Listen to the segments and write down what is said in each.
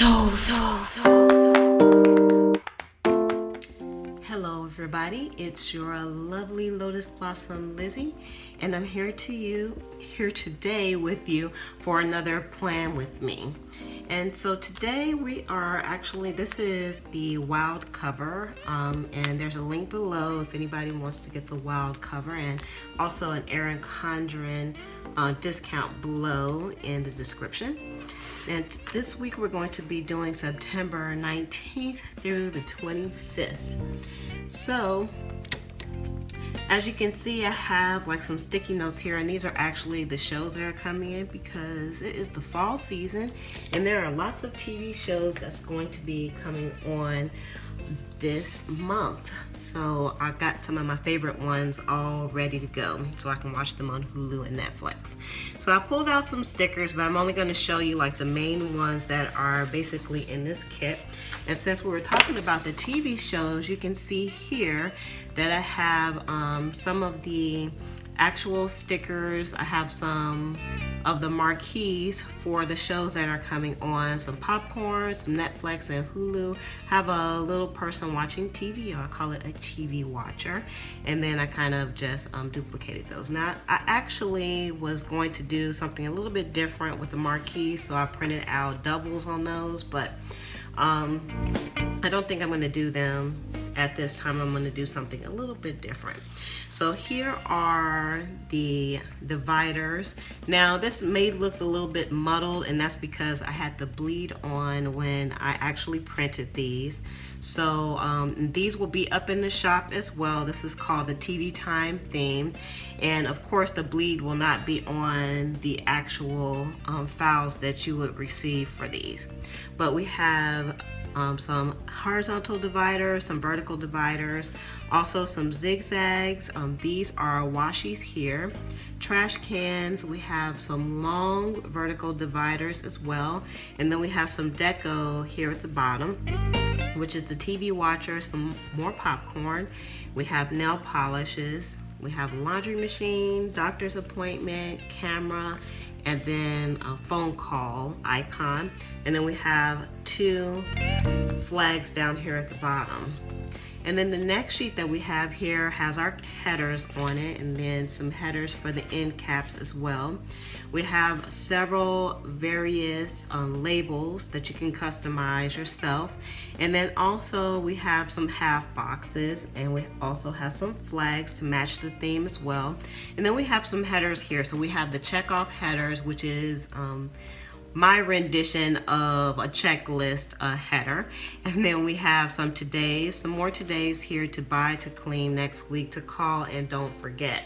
Hello everybody, it's your lovely Lotus Blossom Lizzie, and I'm here today with you for another plan with me. And so today this is the wild cover, and there's a link below if anybody wants to get the wild cover, and also an Erin Condren discount below in the description. And this week we're going to be doing September 19th through the 25th. So, as you can see, I have like some sticky notes here, and these are actually the shows that are coming in because it is the fall season and there are lots of TV shows that's going to be coming on this month. So I got some of my favorite ones all ready to go so I can watch them on Hulu and Netflix. So I pulled out some stickers, but I'm only going to show you like the main ones that are basically in this kit. And since we were talking about the TV shows, you can see here that I have some of the actual stickers. I have some of the marquees for the shows that are coming on, some popcorn, some Netflix and Hulu. I have a little person watching TV, or I call it a TV watcher, and then I kind of just duplicated those. Now I actually was going to do something a little bit different with the marquees, so I printed out doubles on those, but I don't think I'm going to do them at this time. I'm going to do something a little bit different. So here are the dividers. Now this may look a little bit muddled, and that's because I had the bleed on when I actually printed these. So these will be up in the shop as well. This is called the TV Time theme, and of course the bleed will not be on the actual files that you would receive for these. But we have some horizontal dividers, some vertical dividers, also some zigzags. These are washies here. Trash cans, we have some long vertical dividers as well, and then we have some deco here at the bottom, which is the TV watcher, some more popcorn. We have nail polishes, we have laundry machine, doctor's appointment, camera, and then a phone call icon. And then we have two flags down here at the bottom. And then the next sheet that we have here has our headers on it, and then some headers for the end caps as well. We have several various labels that you can customize yourself. And then also we have some half boxes, and we also have some flags to match the theme as well. And then we have some headers here. So we have the check off headers, which is my rendition of a checklist header, and then we have some more todays here: to buy, to clean, next week, to call, and don't forget.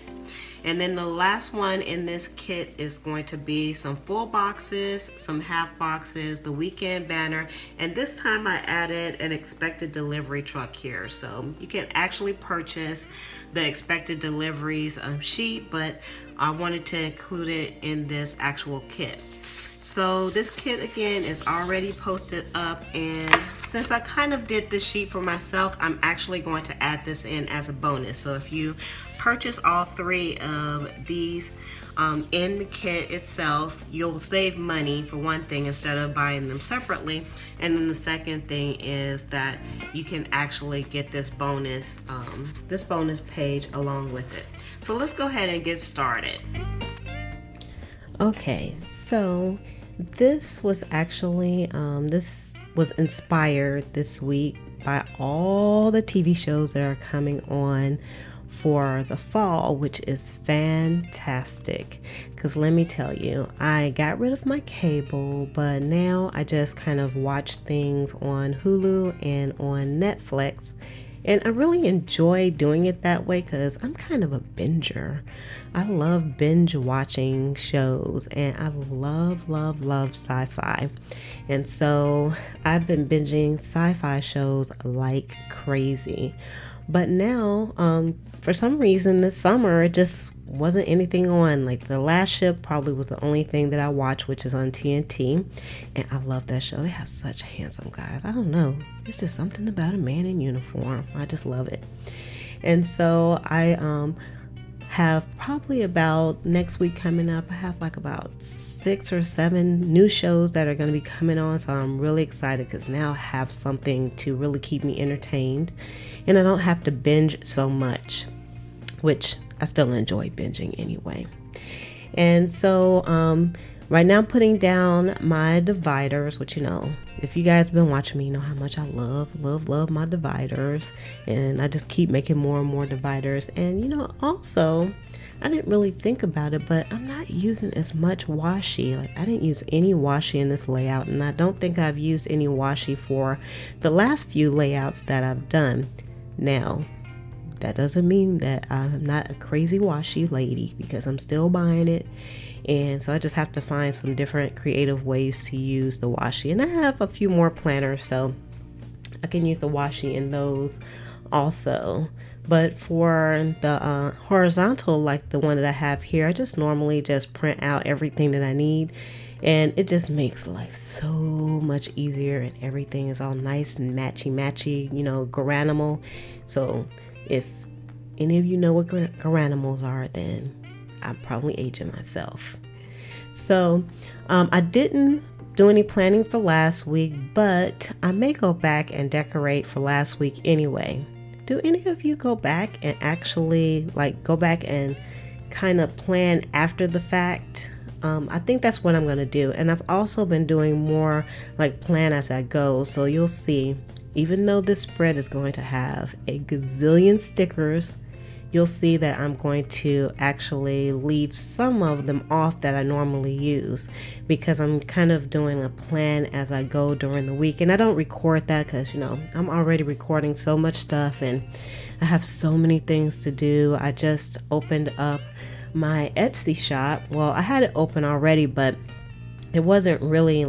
And then the last one in this kit is going to be some full boxes, some half boxes, the weekend banner, and this time I added an expected delivery truck here. So you can actually purchase the expected deliveries sheet, but I wanted to include it in this actual kit. So this kit again is already posted up, and since I kind of did this sheet for myself, I'm actually going to add this in as a bonus. So if you purchase all three of these in the kit itself, you'll save money for one thing instead of buying them separately. And then the second thing is that you can actually get this bonus page along with it. So let's go ahead and get started. Okay, so this was actually this was inspired this week by all the TV shows that are coming on for the fall, which is fantastic. Because let me tell you, I got rid of my cable, but now I just kind of watch things on Hulu and on Netflix. And I really enjoy doing it that way because I'm kind of a binger. I love binge watching shows, and I love sci-fi. And so I've been binging sci-fi shows like crazy. But now, for some reason this summer, it just wasn't anything on. Like The Last Ship probably was the only thing that I watched, which is on TNT. And I love that show. They have such handsome guys. I don't know. It's just something about a man in uniform. I just love it. And so I have probably about next week coming up. I have like about 6 or 7 new shows that are going to be coming on. So I'm really excited because now I have something to really keep me entertained and I don't have to binge so much, which I still enjoy binging anyway. And so right now I'm putting down my dividers, which, if you guys have been watching me, you know how much I love my dividers. And I just keep making more and more dividers. And, also, I didn't really think about it, but I'm not using as much washi. Like, I didn't use any washi in this layout. And I don't think I've used any washi for the last few layouts that I've done. Now, that doesn't mean that I'm not a crazy washi lady, because I'm still buying it. And so I just have to find some different creative ways to use the washi. And I have a few more planners, so I can use the washi in those also. But for the horizontal, like the one that I have here, I just normally just print out everything that I need. And it just makes life so much easier, and everything is all nice and matchy, garanimal. So if any of you know what garanimals are, then I'm probably aging myself. So I didn't do any planning for last week, but I may go back and decorate for last week anyway. Do any of you go back and actually go back and kind of plan after the fact? I think that's what I'm going to do. And I've also been doing more plan as I go. So you'll see, even though this spread is going to have a gazillion stickers, you'll see that I'm going to actually leave some of them off that I normally use, because I'm kind of doing a plan as I go during the week. And I don't record that because, I'm already recording so much stuff and I have so many things to do. I just opened up my Etsy shop. Well, I had it open already, but it wasn't really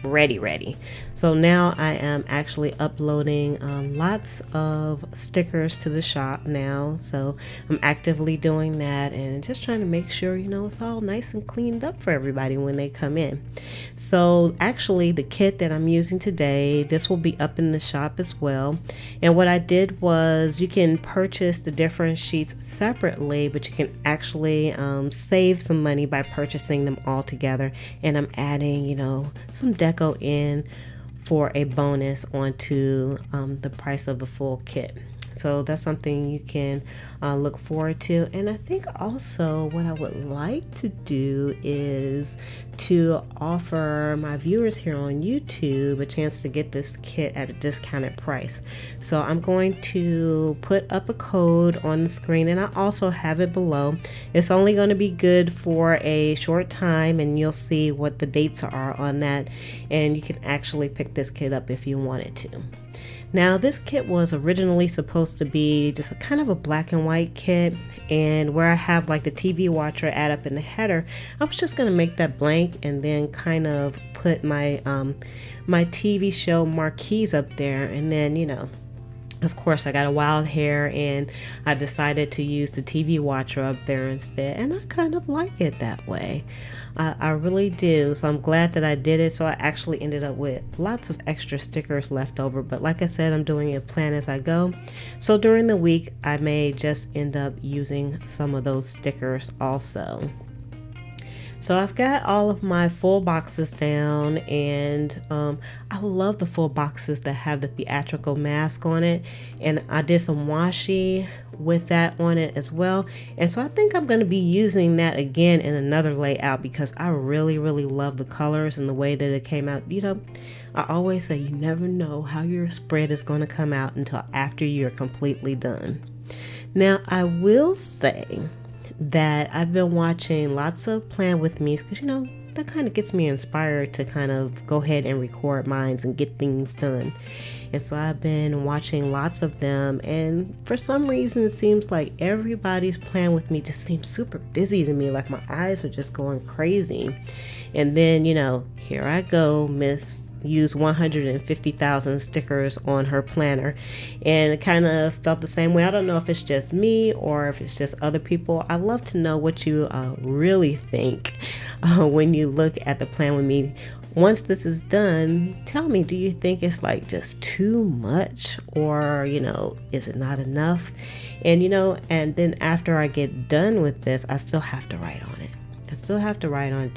ready. So now I am actually uploading lots of stickers to the shop now. So I'm actively doing that and just trying to make sure, it's all nice and cleaned up for everybody when they come in. So actually the kit that I'm using today, this will be up in the shop as well. And what I did was, you can purchase the different sheets separately, but you can actually save some money by purchasing them all together. And I'm adding, some deco in for a bonus onto the price of the full kit. So that's something you can look forward to. And I think also what I would like to do is to offer my viewers here on YouTube a chance to get this kit at a discounted price. So I'm going to put up a code on the screen, and I also have it below. It's only going to be good for a short time, and you'll see what the dates are on that, and you can actually pick this kit up if you wanted to. Now, this kit was originally supposed to be just a kind of a black and white kit, and where I have the TV watcher add up in the header, I was just going to make that blank and then kind of put my my TV show marquees up there. And then, of course, I got a wild hair and I decided to use the TV watcher up there instead, and I kind of like it that way. I really do. So I'm glad that I did it. So I actually ended up with lots of extra stickers left over, but like I said, I'm doing a plan as I go. So during the week, I may just end up using some of those stickers also. So I've got all of my full boxes down, and I love the full boxes that have the theatrical mask on it, and I did some washi with that on it as well. And so I think I'm going to be using that again in another layout, because I really love the colors and the way that it came out. I always say you never know how your spread is going to come out until after you're completely done. Now, I will say that I've been watching lots of Plan With Me's, because that kind of gets me inspired to kind of go ahead and record mines and get things done. And so I've been watching lots of them, and for some reason it seems like everybody's Plan With Me just seems super busy to me. My eyes are just going crazy. And then here I go, use 150,000 stickers on her planner, and it kind of felt the same way. I don't know if it's just me or if it's just other people. I'd love to know what you really think when you look at the Plan With Me once this is done, tell me, do you think it's like just too much, or is it not enough? And and then after I get done with this, I still have to write on it.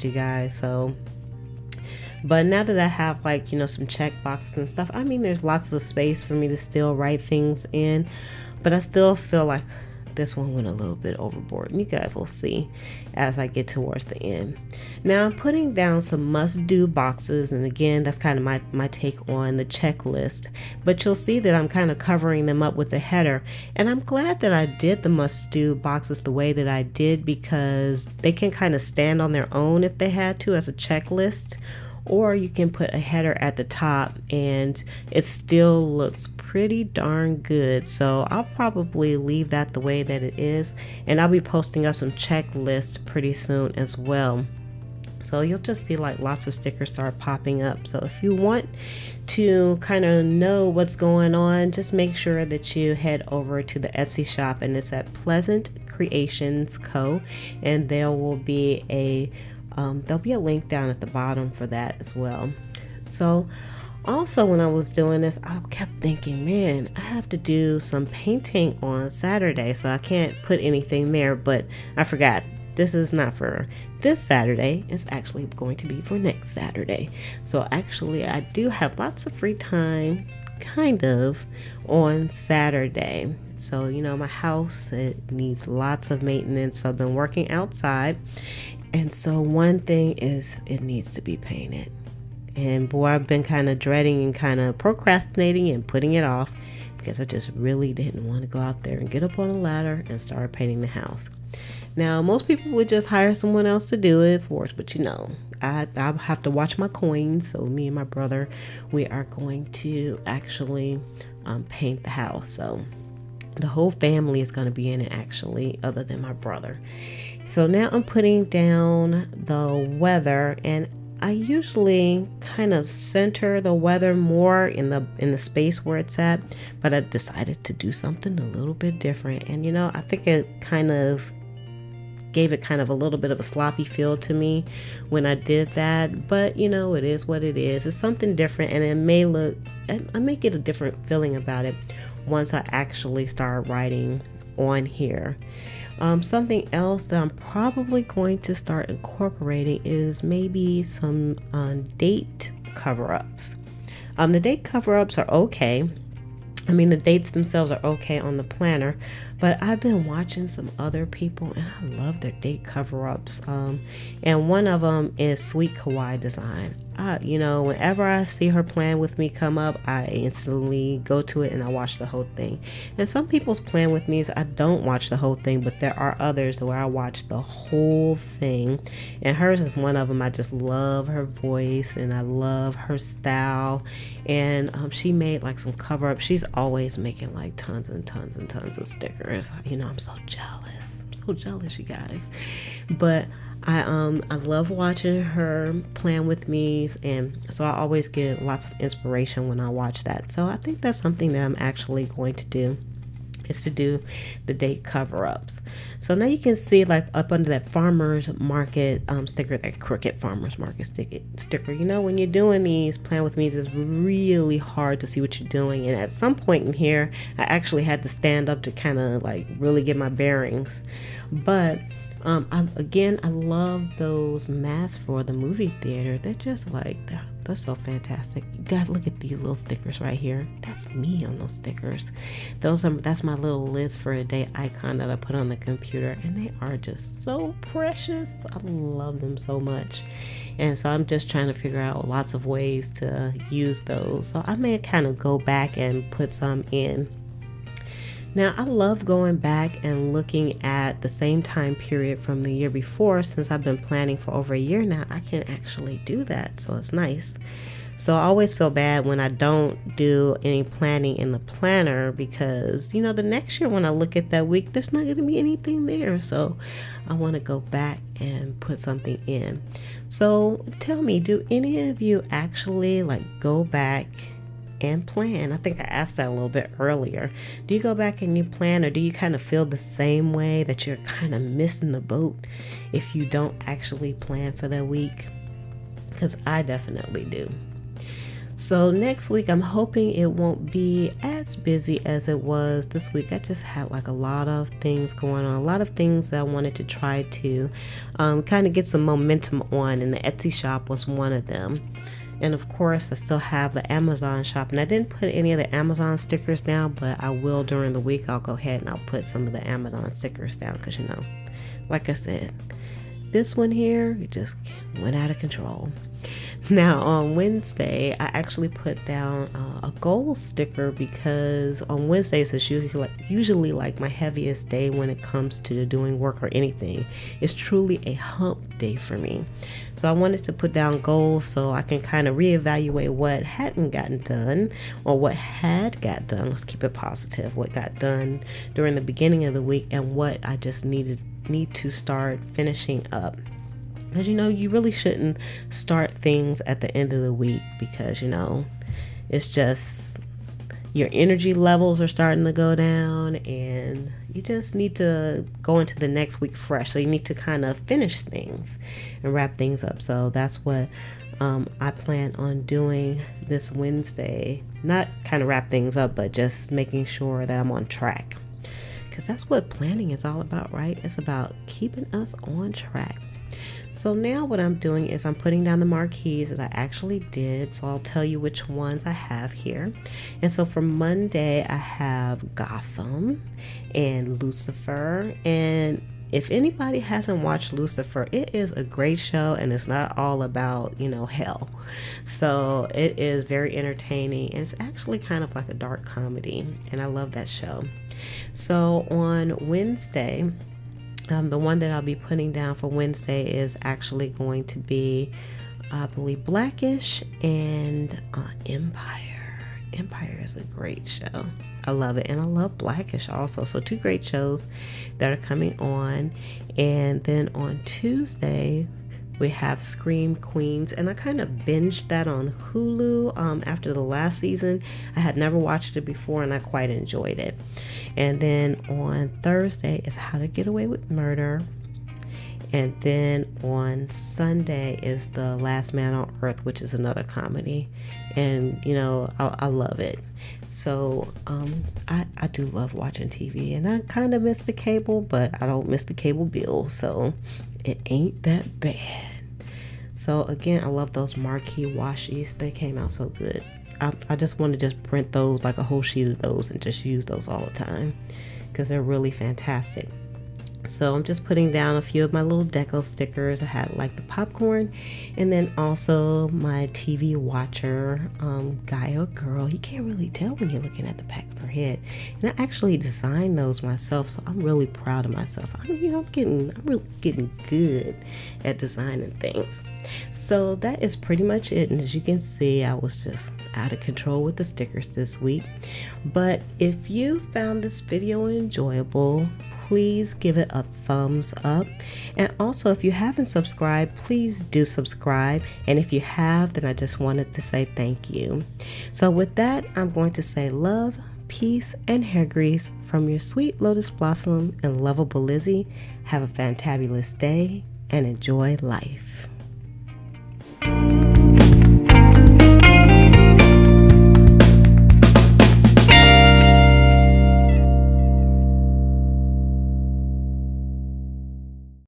You guys. So but now that I have some check boxes and stuff, I mean, there's lots of space for me to still write things in, but I still feel like this one went a little bit overboard, and you guys will see as I get towards the end. Now I'm putting down some must-do boxes, and again, that's kind of my take on the checklist, but you'll see that I'm kind of covering them up with the header, and I'm glad that I did the must-do boxes the way that I did, because they can kind of stand on their own if they had to as a checklist, or you can put a header at the top and it still looks pretty darn good. So I'll probably leave that the way that it is, and I'll be posting up some checklists pretty soon as well. So you'll just see lots of stickers start popping up. So if you want to kind of know what's going on, just make sure that you head over to the Etsy shop, and it's at Pleasant Creations Co. And there will be there'll be a link down at the bottom for that as well. So also, when I was doing this, I kept thinking, man, I have to do some painting on Saturday, so I can't put anything there, but I forgot. This is not for this Saturday. It's actually going to be for next Saturday. So actually, I do have lots of free time, kind of, on Saturday. So, my house, it needs lots of maintenance. So I've been working outside. And so one thing is, it needs to be painted. And boy, I've been kind of dreading and kind of procrastinating and putting it off, because I just really didn't want to go out there and get up on a ladder and start painting the house. Now, most people would just hire someone else to do it for us, but I have to watch my coins. So me and my brother, we are going to actually paint the house. So the whole family is going to be in it, actually, other than my brother. So now I'm putting down the weather, and I usually kind of center the weather more in the space where it's at, but I decided to do something a little bit different. And I think it kind of gave it kind of a little bit of a sloppy feel to me when I did that, but it is what it is. It's something different, and I may get a different feeling about it once I actually start writing on here. Something else that I'm probably going to start incorporating is maybe some date cover-ups. The date cover-ups are okay. I mean, the dates themselves are okay on the planner, but I've been watching some other people, and I love their date cover-ups. And one of them is Sweet Kawaii Design. Whenever I see her Plan With Me come up, I instantly go to it and I watch the whole thing. And some people's Plan With Me's, I don't watch the whole thing, but there are others where I watch the whole thing. And hers is one of them. I just love her voice, and I love her style. And she made some cover up. She's always making tons and tons and tons of stickers. I'm so jealous. You guys. But I love watching her Plan With Me's, and so I always get lots of inspiration when I watch that. So I think that's something that I'm actually going to do, is to do the date cover-ups. So now you can see up under that farmers market sticker, that crooked farmers market sticker. When you're doing these Plan With Me's, it's really hard to see what you're doing. And at some point in here, I actually had to stand up to kind of really get my bearings. But I love those masks for the movie theater. They're just they're so fantastic. You guys, look at these little stickers right here. That's me on those stickers. That's my little Liz for a Day icon that I put on the computer, and they are just so precious. I love them so much. And so I'm just trying to figure out lots of ways to use those. So I may kind of go back and put some in. Now, I love going back and looking at the same time period from the year before. Since I've been planning for over a year now, I can actually do that, so it's nice. So I always feel bad when I don't do any planning in the planner, because the next year when I look at that week, there's not going to be anything there. So I want to go back and put something in. So tell me, do any of you actually go back and plan? I think I asked that a little bit earlier. Do you go back and you plan, or do you kind of feel the same way, that you're kind of missing the boat if you don't actually plan for that week? because I definitely do. So next week, I'm hoping it won't be as busy as it was this week. I just had like a lot of things going on, a lot of things that I wanted to try to kind of get some momentum on, and the Etsy shop was one of them. And of course, I still have the Amazon shop, and I didn't put any of the Amazon stickers down, but I will during the week. I'll go ahead and I'll put some of the Amazon stickers down because, you know, like I said, this one here just went out of control. Now on Wednesday, I actually put down a goal sticker because on Wednesdays it's usually like my heaviest day when it comes to doing work or anything. It's truly a hump day for me. So I wanted to put down goals so I can kind of reevaluate what hadn't gotten done or what had got done. Let's keep it positive. What got done during the beginning of the week and what I just need to start finishing up. Because, you know, you really shouldn't start things at the end of the week because, you know, it's just your energy levels are starting to go down and you just need to go into the next week fresh. So you need to kind of finish things and wrap things up. So that's what I plan on doing this Wednesday. Not kind of wrap things up, but just making sure that I'm on track. Because that's what planning is all about, right? It's about keeping us on track. So now what I'm doing is I'm putting down the marquees that I actually did. So I'll tell you which ones I have here. And so for Monday, I have Gotham and Lucifer. And if anybody hasn't watched Lucifer, it is a great show and it's not all about, you know, hell. So it is very entertaining and it's actually kind of like a dark comedy. And I love that show. So on Wednesday, the one that I'll be putting down for Wednesday is actually going to be, I believe, Blackish and Empire. Empire is a great show. I love it. And I love Blackish also. So 2 great shows that are coming on. And then on Tuesday, we have Scream Queens, and I kind of binged that on Hulu after the last season. I had never watched it before and I quite enjoyed it. And then on Thursday is How to Get Away with Murder. And then on Sunday is The Last Man on Earth, which is another comedy. And, you know, I love it. So I do love watching TV, and I kind of miss the cable, but I don't miss the cable bill. So it ain't that bad. So again, I love those marquee washies. They came out so good. I just want to just print those, like a whole sheet of those, and just use those all the time because they're really fantastic. So I'm just putting down a few of my little deco stickers. I had like the popcorn, and then also my TV watcher, guy or girl. You can't really tell when you're looking at the back of her head. And I actually designed those myself, so I'm really proud of myself. I'm really getting good at designing things. So that is pretty much it. And as you can see, I was just out of control with the stickers this week. But if you found this video enjoyable, please give it a thumbs up. And also, if you haven't subscribed, please do subscribe. And if you have, then I just wanted to say thank you. So with that, I'm going to say love, peace, and hair grease from your sweet lotus blossom and lovable Lizzie. Have a fantabulous day and enjoy life.